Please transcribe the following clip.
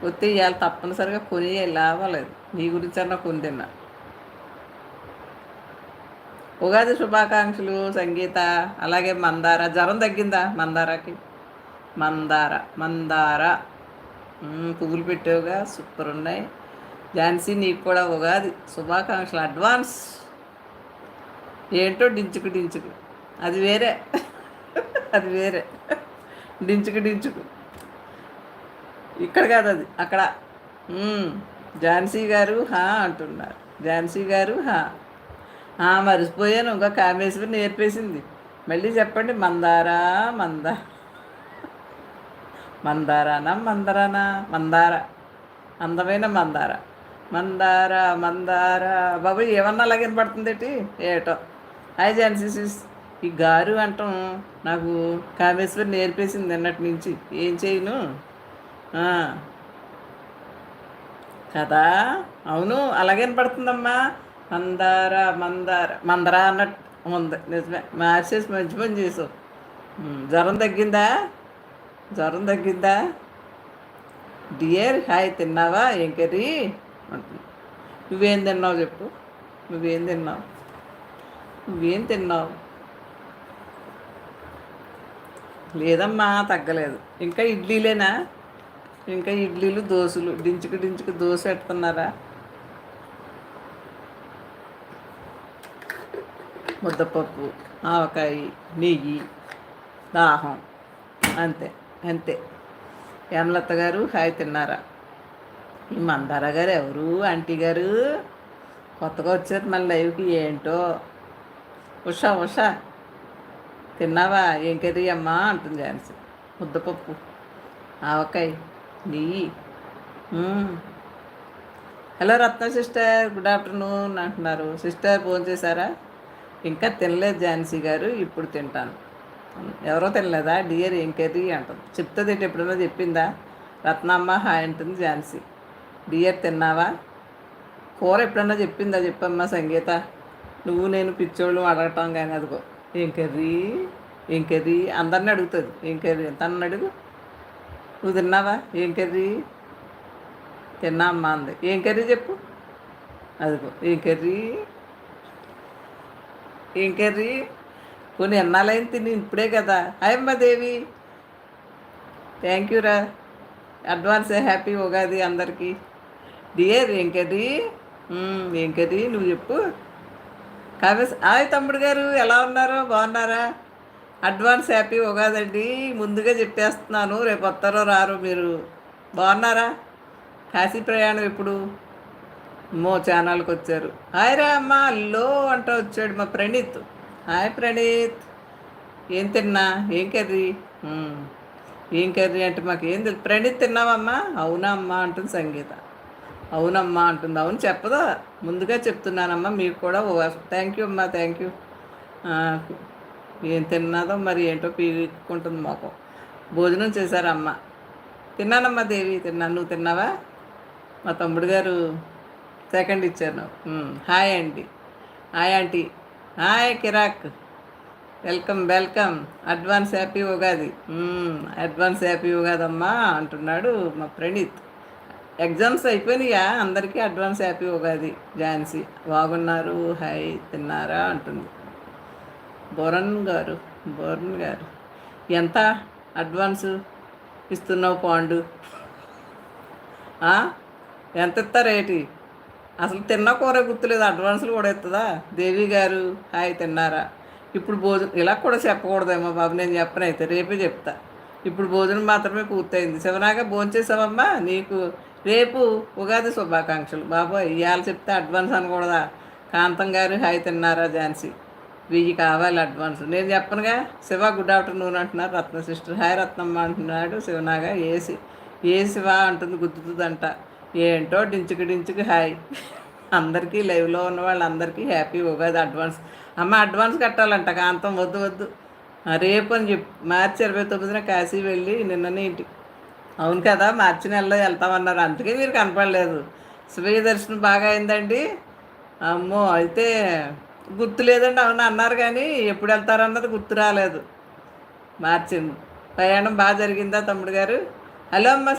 వస్తే ఇవాళ తప్పనిసరిగా కొని లాభలేదు. నీ గురించి అన్న కొని తిన్నా. ఉగాది శుభాకాంక్షలు సంగీత. అలాగే మందార. జ్వరం తగ్గిందా మందారకి? మందార మందార పువ్వులు పెట్టావుగా, సూపర్ ఉన్నాయి. ఝాన్సీ నీకు కూడా ఉగాది శుభాకాంక్షలు అడ్వాన్స్. ఏంటో డించుకు డించుకు, అది వేరే. అది వేరే. డించుకు డించుకు ఇక్కడ కాదు, అది అక్కడ. ఝాన్సీ గారు హా అంటున్నారు. ఝాన్సీ గారు హా. మర్చిపోయాను, ఇంకా కామేశ్వరి నేర్పేసింది. మళ్ళీ చెప్పండి. మందారా మందారానా మందారానా మందార. అందమైన మందార. మందార మందార. బాబు ఏమన్నా అలాగే పడుతుందేటి ఏటో. Hi Jhansi sis. ఈ గారు అంటాం నాకు కామేశ్వరి నేర్పేసింది నిన్నటి నుంచి. ఏం చేయను కదా. అవును, అలాగే పడుతుందమ్మా. మందార మందార మందర అన్నట్టు ఉంది. నిజమే, మార్చేసి మంచి పని చేసావు. జ్వరం తగ్గిందా? జ్వరం తగ్గిందా? డియర్ హాయ్, తిన్నావా? ఏం కర్రీ అంటుంది. నువ్వేం తిన్నావు చెప్పు. నువ్వేం తిన్నావు? నువ్వేం తిన్నావు? లేదమ్మా, తగ్గలేదు. ఇంకా ఇడ్లీలేనా? ఇంకా ఇడ్లీలు దోశలు. డించుకు డించుకు దోశ పెడుతున్నారా? ముద్దపప్పు, ఆవకాయ, నెయ్యి, దాహం. అంతే అంతే. హేమలత గారు హాయ్, తిన్నారా? ఈ మందార గారు ఎవరు? ఆంటీ గారు కొత్తగా వచ్చారు మన లైవ్కి. ఏంటో. ఉషా తిన్నావా? ఏం కర్రీ అమ్మా అంటుంది ఝాన్సీ. ముద్దపప్పు, ఆవకాయ, నెయ్యి. హలో రత్న సిస్టర్, గుడ్ ఆఫ్టర్నూన్ అంటున్నారు. సిస్టర్ ఫోన్ చేశారా? ఇంకా తినలేదు ఝాన్సీ గారు, ఇప్పుడు తింటాను. ఎవరో తినలేదా? డియర్ ఏం కర్రీ అంటుంది. చెప్తుంది ఎప్పుడైనా చెప్పిందా? రత్నమ్మ హాయ్ అంటుంది ఝాన్సీ. డియర్ తిన్నావా? కూర ఎప్పుడన్నా చెప్పిందా? చెప్పమ్మా సంగీత. నువ్వు నేను పిచ్చోళ్ళు అడగటం కానీ అదిగో ఏం కర్రీ ఏం కర్రీ అందరిని అడుగుతుంది. ఏం కర్రీ తనని అడుగు. నువ్వు తిన్నావా? ఏం కర్రీ? తిన్నా అమ్మ అంది. ఏం కర్రీ చెప్పు. అదిగో ఏం కర్రీ ఏం కర్రీ. కొన్ని ఎన్నాళ్ళైంది తిని, ఇప్పుడే కదా. హాయ్ అమ్మ దేవి, థ్యాంక్ యూ రా. అడ్వాన్స్ హ్యాపీ ఉగాది అందరికీ. డియర్ ఏం కర్రీ? ఏం కర్రీ నువ్వు చెప్పు. కావ్య హాయ్ తమ్ముడు గారు, ఎలా ఉన్నారు? బాగున్నారా? అడ్వాన్స్ హ్యాపీ ఉగాదండి. ముందుగా చెప్పేస్తున్నాను, రేపు వస్తారో రారు మీరు. బాగున్నారా? కాశీ ప్రయాణం ఎప్పుడు? ఛానల్కి వచ్చారు. హాయ్ రా అమ్మ, అల్లో అంట వచ్చాడు మా ప్రణీత్. హాయ్ ప్రణీత్. ఏం తిన్నా? ఏం కర్రీ? ఏం కర్రీ అంటే మాకు ఏం తెలుసు. ప్రణీత్ తిన్నావమ్మా? అవునా అమ్మ అంటుంది సంగీత. అవునమ్మా అంటుంది. అవును చెప్పదా? ముందుగా చెప్తున్నానమ్మా మీకు కూడా. థ్యాంక్ యూ అమ్మా, థ్యాంక్ యూ. ఏం తిన్నాదో మరి, ఏంటో పీక్కుంటుంది మాకు. భోజనం చేశారమ్మ. తిన్నానమ్మా దేవి, తిన్నాను. నువ్వు తిన్నావా? మా తమ్ముడు గారు సెకండ్ ఇచ్చాను. హాయ్ అండి. Hi aunty. Hi Kirak. Welcome welcome. Advance happy Ugadi. Advance happy Ugadi అమ్మా అంటున్నాడు మా ప్రణీత్. ఎగ్జామ్స్ అయిపోయినాయా అందరికీ? Advance happy Ugadi. ఝాన్సీ బాగున్నారు హాయ్, తిన్నారా అంటుంది. బోరన్ గారు ఎంత అడ్వాన్స్ ఇస్తున్నావు పాండు? ఎంత ఇస్తారేటి? అసలు తిన్న కూర గుర్తులేదు, అడ్వాన్సులు కూడా ఇస్తుందా? దేవి గారు హాయ్, తిన్నారా? ఇప్పుడు భోజనం ఇలా కూడా చెప్పకూడదేమో బాబు, నేను చెప్పనైతే రేపే చెప్తా. ఇప్పుడు భోజనం మాత్రమే పూర్తయింది. శివనాగా భోంచేసావమ్మా? నీకు రేపు ఉగాది శుభాకాంక్షలు బాబోయ్. ఇవాళ చెప్తే అడ్వాన్స్ అనకూడదా? కాంతం గారు హాయ్, తిన్నారా? ఝాన్సీ 1000 కావాలి అడ్వాన్స్. నేను చెప్పనుగా. శివ గుడ్ ఆఫ్టర్నూన్ అంటున్నారు. రత్న సిస్టర్ హాయ్ రత్నమ్మ అంటున్నాడు. శివనాగా ఏ శివ అంటుంది, గుర్తుతుందంట. ఏంటో డించుకు హాయ్. అందరికీ లైవ్లో ఉన్న వాళ్ళందరికీ హ్యాపీ ఉగాది అడ్వాన్స్. అమ్మ అడ్వాన్స్ కట్టాలంట. కాంతం వద్దు రేపు అని చెప్పి. మార్చి 29న కాశీ వెళ్ళి నిన్ననే ఇంటికి. అవును కదా, మార్చి నెలలో వెళ్తామన్నారు, అందుకే మీరు కనపడలేదు. శివయ్య దర్శనం బాగా అయిందండి. అమ్మో అయితే గుర్తు లేదండి. అవును అన్నారు కానీ ఎప్పుడు వెళ్తారన్నది గుర్తు రాలేదు. మార్చి ప్రయాణం బాగా జరిగిందా తమ్ముడు గారు? హలో అమ్మ.